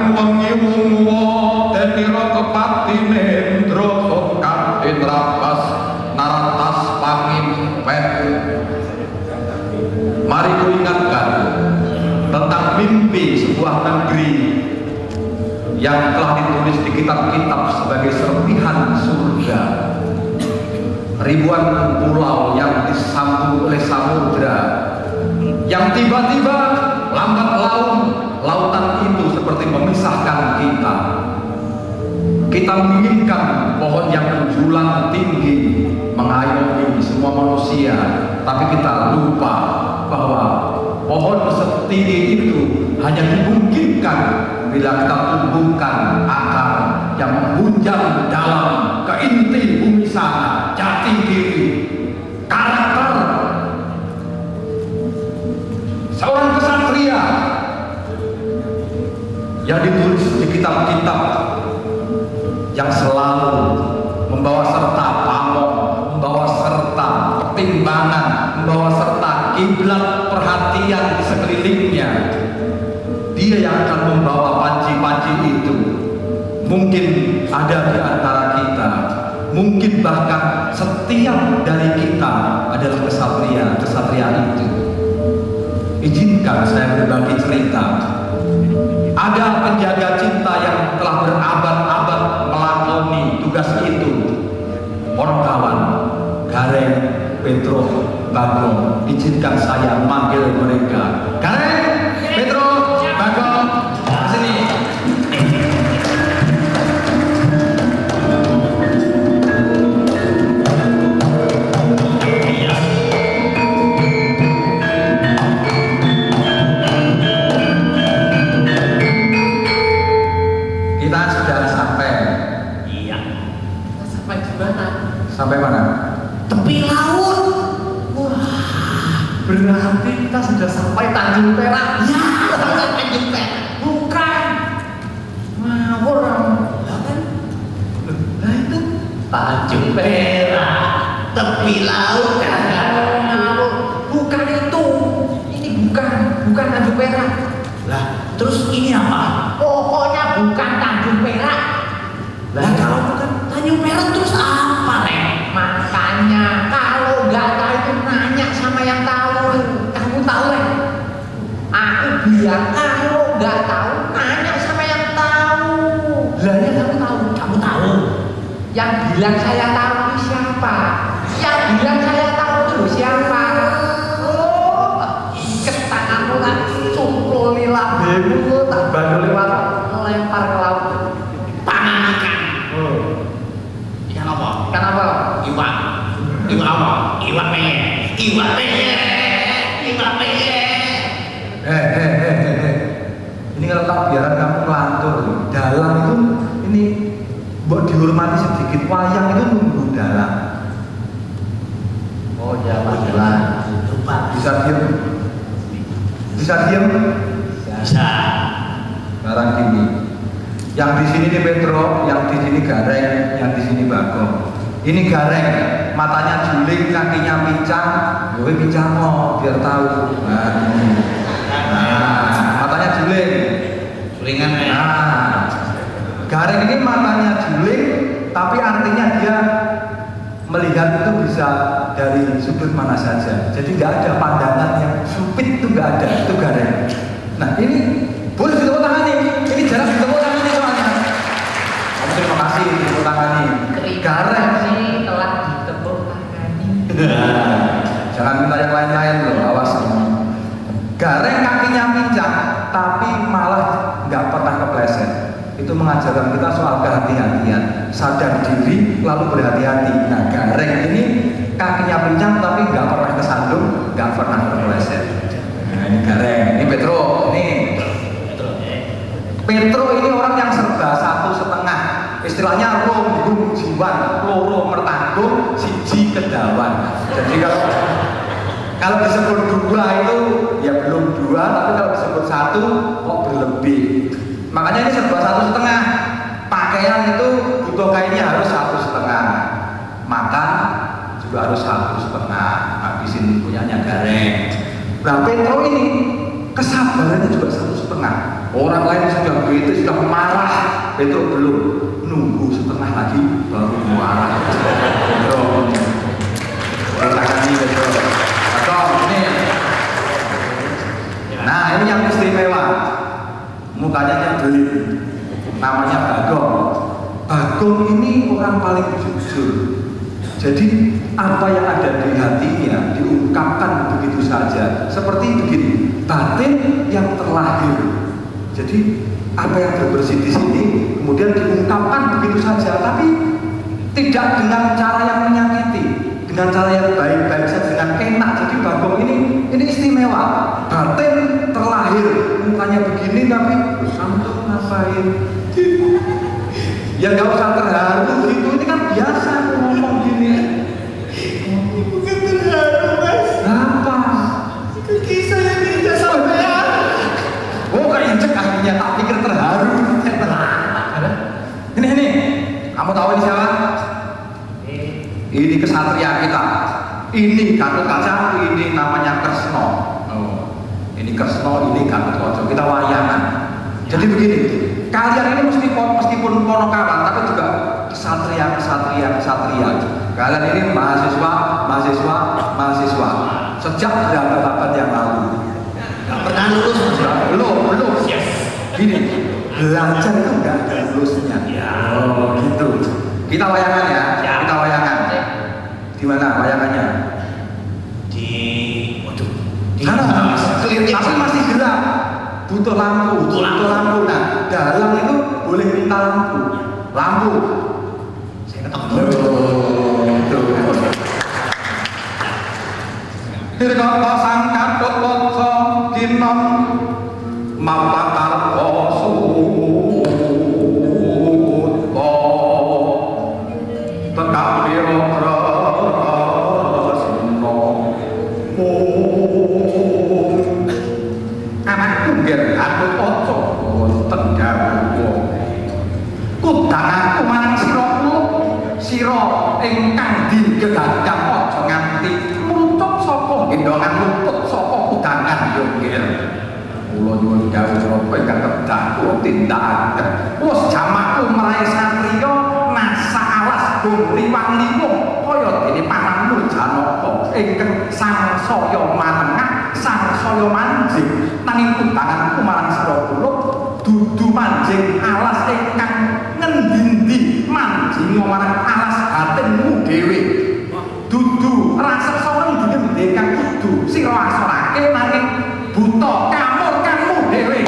Saking wengi wungu denira kepati nendra sokat indrabas naratas pangimpet. Mari ku ingatkan tentang mimpi sebuah negeri yang telah ditulis di kitab-kitab sebagai serpihan surga. Ribuan pulau yang disambung oleh samudra, yang tiba-tiba lambat laun lautan itu seperti memisahkan kita. Kita menginginkan pohon yang menjulang tinggi mengayomi semua manusia, tapi kita lupa bahwa pohon setinggi itu hanya dimungkinkan bila kita tumbuhkan akar yang menghunjam dalam ke inti bumi sana, jati diri, karakter seorang kesatria yang ditulis di kitab-kitab yang selalu membawa serta pamong, membawa serta pertimbangan, membawa serta kiblat perhatian di sekelilingnya. Dia yang akan membawa panci-panci itu. Mungkin ada di antara kita, mungkin bahkan setiap dari kita adalah kesatria itu. Izinkan saya berbagi cerita. Ada penjaga cinta yang telah berabad-abad melakoni tugas itu. Orang kawan, Gareng, Petro, Bagong. Izinkan saya memanggil mereka. Gareng, Petro, Bagong, sini. Sampai mana? Tepi laut. Wah, berarti kita sudah sampai Tanjung Perak. Ya, Tanjung Perak. Bukan. Ngawur. Lah kan? Lah itu Tanjung Perak. Tepi laut kan? Ngawur. Bukan itu. Ini bukan Tanjung Perak. Lah, terus ini apa? Pokoknya bukan Tanjung Perak. Lah kalau bukan Tanjung Perak terus apa, Nek? Makanya kalau nggak tahu itu nanya sama yang tahu. Kamu tahu, Nek? Aku bilang kalau nggak tahu nanya sama yang tahu. Lah ya kamu tahu. Kamu tahu. Yang bilang saya tahu itu siapa? Yang bilang saya tahu itu siapa? Oh, ikat tanganmu nanti cumplul lila bemu tak bandul lewat lempar ke laut. Tangan ikan. Ikan apa? Ikan apa? Iwan. Iwan apa? Iwan peye. Iwan peye. Iwan peye. Ini kalau tak biaran kamu melantur. Dalang itu ini buat dihormati sedikit. Wayang itu nunggu dalang. Oh ya, dalang. Bisa diam? Bisa diam? Bisa. Sekarang gini. Yang di sini ini Petro, yang di sini Gareng, yang di sini Bagong. Ini Gareng, matanya juling, kakinya pincang, gue pincang mau biar tahu. Nah, matanya juling, Julingan. Nah, Gareng ini matanya juling, tapi artinya dia melihat itu bisa dari sudut mana saja. Jadi nggak ada pandangan yang sempit, itu nggak ada. Itu Gareng. Nah ini boleh ditepuk tangan nih. Ini jarang ditepuk tangan nih soalnya. Terima kasih ditepuk tangan nih. Gareng sih telah ditepuk tangani. Jangan minta yang lain-lain loh, awas. Gareng kakinya pincang, tapi malah nggak pernah kepleset. Itu mengajarkan kita soal kehati-hatian, sadar diri lalu berhati-hati. Nah Gareng ini kakinya pincang tapi nggak pernah kesandung, nggak pernah kepleset. Nah ini Gareng, ini Petro, ini Petro ini orang yang serba 1,5. Istilahnya rombung jiwan, loro mertanggung, siji kedawan. Jadi kalau disebut dua itu ya belum dua, tapi kalau disebut satu kok berlebih. Makanya ini serba 1,5. Pakaian itu butuh kainnya harus 1,5. Makan juga harus 1,5. Habisin punyanya Gareng. Nah Petro ini kesabarannya juga 1,5. Orang lain sudah begitu, sudah marah, Petruk belum, nunggu setengah lagi baru marah. Tangan ini Petruk. Ini. Nah ini yang istimewa, mukanya nyebelin, namanya Bagong. Bagong ini orang paling jujur. Jadi apa yang ada di hatinya diungkapkan begitu saja. Seperti begini, batin yang terlahir. Jadi apa yang terbersih di sini kemudian diungkapkan begitu saja, tapi tidak dengan cara yang menyakiti, dengan cara yang baik-baik saja, dengan enak. Jadi Bagong ini istimewa. Batin terlahir, mukanya begini tapi sampai ngapain? Ya nggak usah terharu gitu, ini kan biasa ngomong gini. Bukan terharu mas. Apa? Kaki saya tidak sampean. Oh keinjek akhirnya, tak pikir terharu. Ini, kamu tahu ini siapa? Ini kesatria kita. Ini Gatotkaca, ini namanya Kresna. Oh, ini Kresna, ini Gatotkaca. Kita wayangan. Jadi begini, kalian ini meskipun Ponokawan, tapi juga kesatria. Kalian ini mahasiswa. Sejak berapa abad yang lalu. Gak pernah lulus mas. Belum. Yes. Gini, belajar itu nggak ada lulusnya. Oh gitu. Kita wayangan ya. Kita wayangan. Di mana wayangannya? Di Sana. Tapi masih gelap. Butuh lampu. Nah, dalam itu boleh minta lampu. Saya ketemu. Dirgata sangkat potso dinom mapakar posut tekap birokra sino anakku biar aku potso tenggawo kudanganku manang siro ingkang digedhadhang aja nganti gendongan luput sapa kudangan yo nggih. Kula nyuwun dawuh napa ingkang kedah kula tindakaken. Wis jamakku meraih satriya nasa alas dong liwang-liwung kaya dene Paman Janaka ingkang sangsaya manengah sangsaya manjing nanging kudanganku marang sira kula dudu manjing alas ingkang ngendi-endi manjing marang alas batinmu dhewe. Dudu rasa sowan dene kang kudu sira asorake nanging buta kamurkanmu dhewe.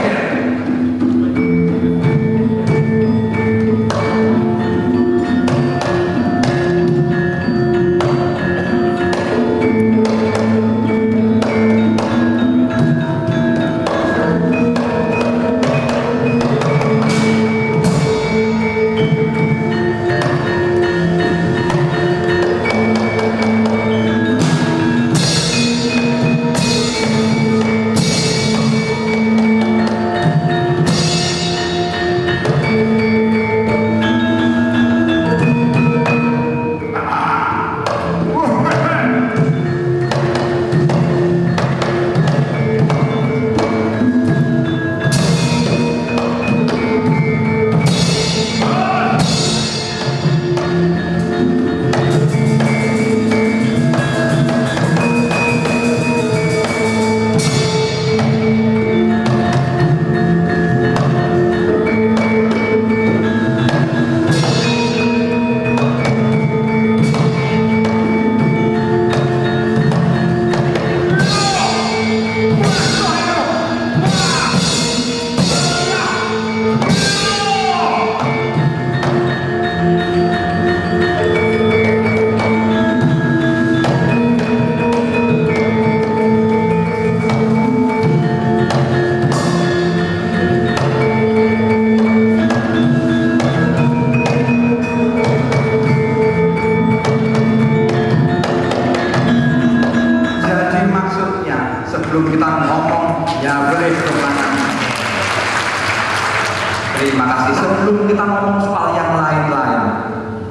Terima kasih. Sebelum kita ngomong soal yang lain-lain,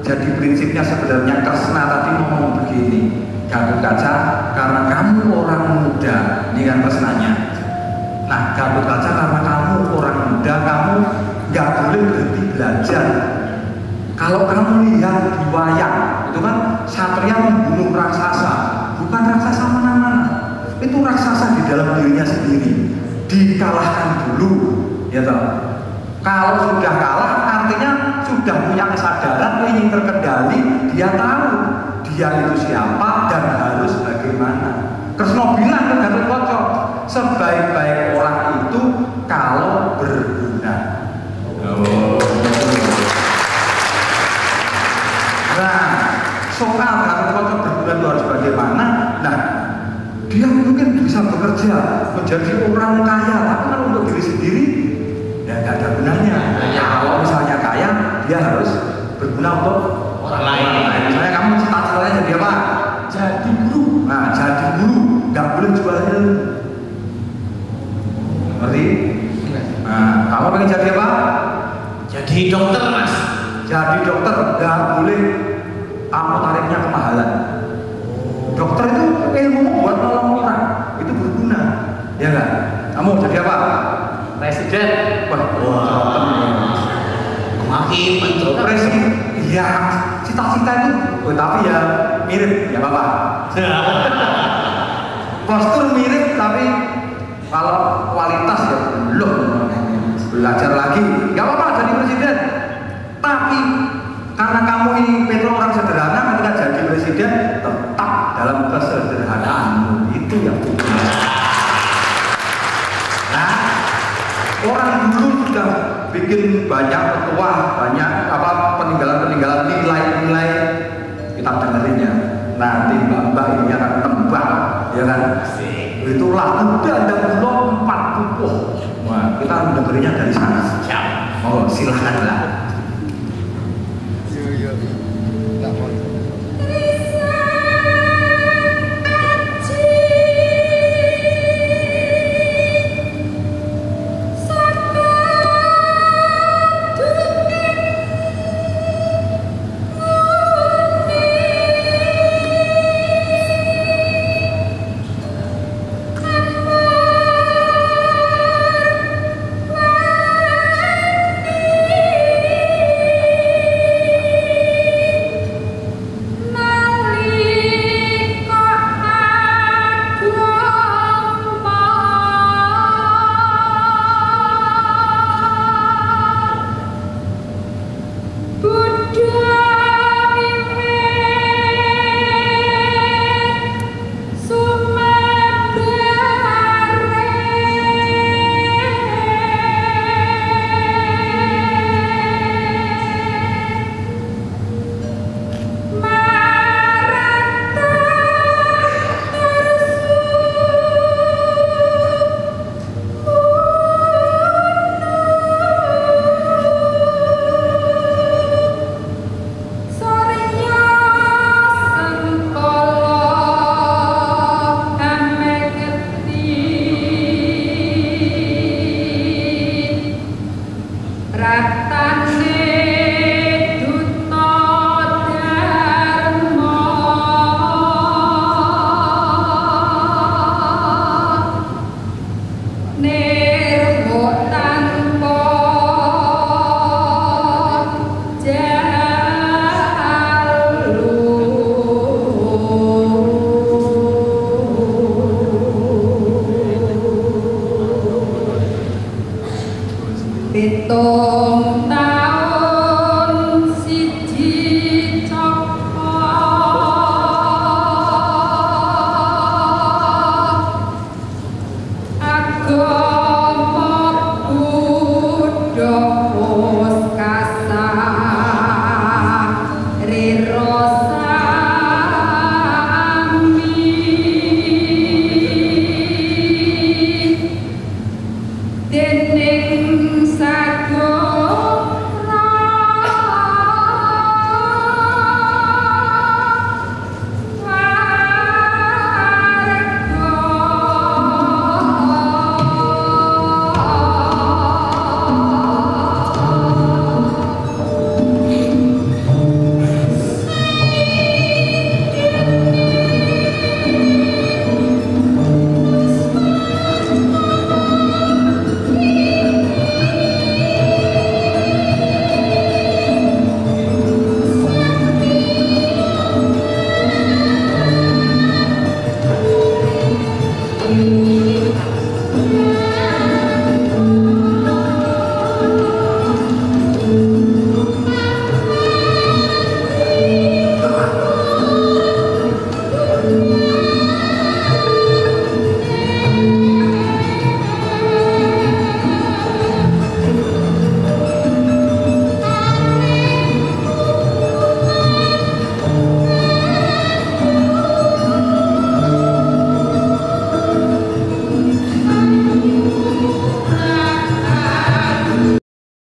jadi prinsipnya sebenarnya Kresna tadi ngomong begini, Gatotkaca, karena kamu orang muda, ini kan Kresnanya, Nah, Gatot Kaca karena kamu orang muda, kamu nggak boleh berhenti belajar. Kalau kamu lihat di wayang, itu kan satria membunuh raksasa, bukan raksasa mana-mana. Itu raksasa di dalam dirinya sendiri. Dikalahkan dulu, ya toh. Kalau sudah kalah, artinya sudah punya kesadaran, ingin terkendali, dia tahu dia itu siapa dan harus bagaimana. Kresna bilang ke Gatot Kaca, sebaik-baik orang itu kalau berguna. Nah, soal Gatot Kaca berguna itu harus bagaimana? Nah, dia mungkin bisa bekerja menjadi orang kaya, tapi kalau untuk diri sendiri ya nggak ada gunanya. Kalau misalnya kaya, dia harus berguna untuk orang lain. Misalnya kamu cita-citanya jadi apa? Jadi guru. Nah, jadi guru, nggak boleh jual ilmu. Ngerti? Nah, kamu pengen jadi apa? Jadi dokter, Mas. Jadi dokter, nggak boleh kamu tarifnya kemahalan. Dokter itu ilmu buat nolong orang, itu berguna, ya nggak? Kamu jadi apa? Presiden. Wah, makin mentok presiden. Iya, cita-cita itu, tapi ya mirip, ya apa? Postur mirip, tapi kalau kualitas ya belum. Belajar lagi, nggak apa-apa jadi presiden. Tapi karena kamu ini Petro orang sederhana, ketika jadi presiden tetap dalam kesederhanaanmu, itu yang penting. Nah, orang dulu sudah bikin banyak petuah, banyak peninggalan-peninggalan nilai-nilai, kita dengerin ya. Nanti mbak-mbak ini akan tembak, ya kan? Itulah udah ada blok 4 pupuh. Wah, kita dengerinnya dari sana. Oh, silahkanlah.